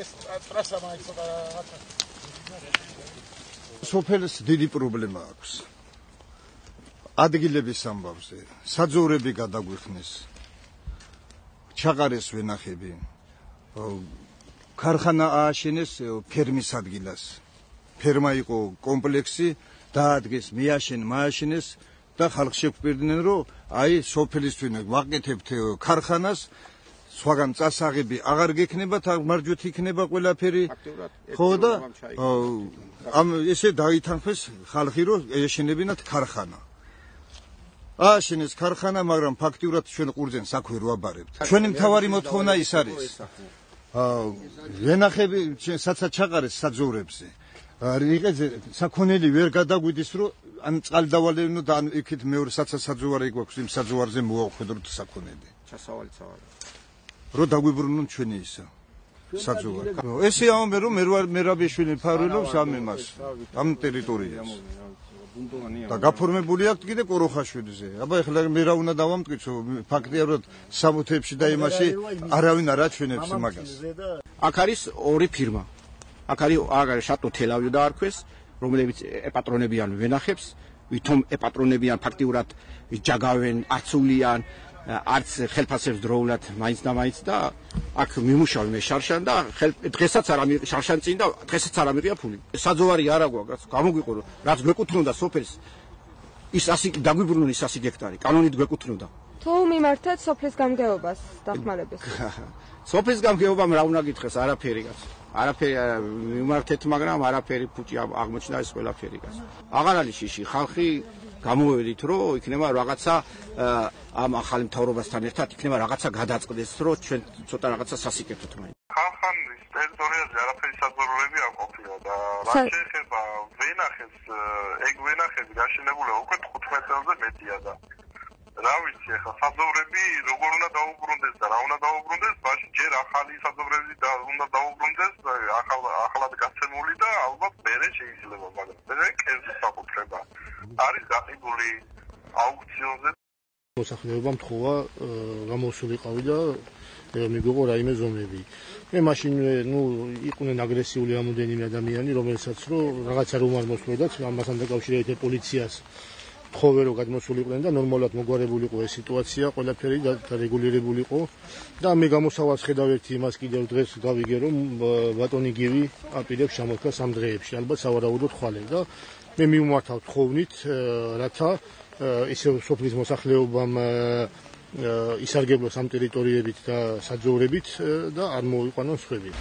ეს ტრასა მაინც ცოტა სოფელს დიდი პრობლემა აქვს. ადგილების ამბავზე, საძოვრები გადაგვიხნეს. ჩაყარეს ვენახები. ქარხანა ააშენეს ფერმის ადგილას. ფერმა იყო კომპლექსი, დაადგეს, მააშენეს და ხალხს შეგვპირდნენ, რომ აი სოფელისთვის ვაკეთებთ ქარხანას, სხვაგან წასაღები აღარ გექნებათ, მარჯვეთ იქნება ყველაფერი. ხო და ამ ესე დაითანხმეს ხალხი, რომ ეშენებინათ ქარხანა. ააშენეს ქარხანა, მაგრამ ფაქტიურად ჩვენ ყურძენს აქ ვერ ვაბარებთ. ჩვენი მთავარი მოთხოვნა ის არის. ვენახები საცა ჩაყარეს საძოვრებზე. რიყეზე საქონელი ვერ გადაგვიდის, რომ ან წყალი დავალებინო და ან იქით მეორე საძოვარი გვაქვს, იმ საძოვარზე მოვახვედროთ საქონელი. ჩასავალი ცავალი. რომ დაგვიბრუნონ ჩვენი ისა საძოვარი. ესე ამბე რომ მერაბიშვილი ფარველობს ამ იმას, ამ ტერიტორიას. და გაფორმებული აქვს კიდე კოროხაშვილზე. აბა ეხლა მე რა უნდა დავამტკიცო, ფაქტიურად სამუთებში და იმაში არავინ არ აჩვენებს მაგას. აქ არის ორი ფირმა. აქ არის შატო თელავი დაარქვეს, რომლებიც ეპატრონებიან ვენახებს, ვითომ ეპატრონებიან ფაქტიურად ჯაგავენ, არცულიან, არც ხელფასებს დროულად მაინც და მაინც და აქ მიმუშავე მე შარშან და დღესაც არ ამიღე შარშან წინ და დღესაც არ ამიღია ფული. საძოვარი არა გვაქვს, გამოგვიყო რომ რაც გვეკუთვნოდა სოფელს ის 100 დაგვიბრუნონ ის 100 ჰექტარი, კანონით გვეკუთვნოდა. თუ მიმართეთ სოფლის გამგეობას დახმარებას. სოფლის გამგეობამ რა უნდა გითხრეს, არაფერი გას. არაფერი მიმართეთ, მაგრამ არაფერი ფუჭი აღმოჩნდა ეს ყველაფერი გას. აღარ არის შიში, ხალხი გამოვედით, რომ იქნება რაღაცა ამ ახალი მთავრობასთან ერთად იქნება რაღაცა გადაწყდეს, რომ ჩვენ ცოტა რაღაცა სასიკეთოთ მაინც. ხალხის ტერიტორიაზე არაფერი საძოვრები არ ყოფილა და რაც შეეხება ვენახებს, ეგ ვენახები გაშენებული უკვე 15 წელზე მეტია და რა ვიცი, ახლა საძოვრები როგორ უნდა დაუბრუნდეს და რა უნდა დაუბრუნდეს, მაშინ ჯერ ახალი საძოვრები და უნდა დაუბრუნდეს, ახალად გაცემული და ალბათ მერე შეიძლება, მაგრამ მე კერძის საკუთრება არის გაყიდული აუქციონზე. მოსახლეობამ თხოვა გამოსულიყავი და მიგოყო რაიმე ზომები. მე მაშინ იყვნენ აგრესიული ამოდენიმე ადამიანი, რომელსაც რაღაცა რომ არ მოსვლედათ, ამასთან დაკავშირებით პოლიციას თხოვე რომ გადმოსულიყვნენ და ნორმალურად მოგვარებულიყო ეს სიტუაცია, ყველაფერი დარეგულირებულიყო და მე გამოსავალს ხედავ ერთი იმას კიდევ დღეს გავიგე რომ ბატონი გივი აპირებს ჩამოთქვა 3 დღეებში, ალბათ სავარაუდოდ ხვალე და მე მივმართავ თხოვნით, რათა ისე სოფლის მოსახლეობამ ისარგებლოს ამ ტერიტორიებით და საძოვრებით და არ მოვიყვანონ სხვები.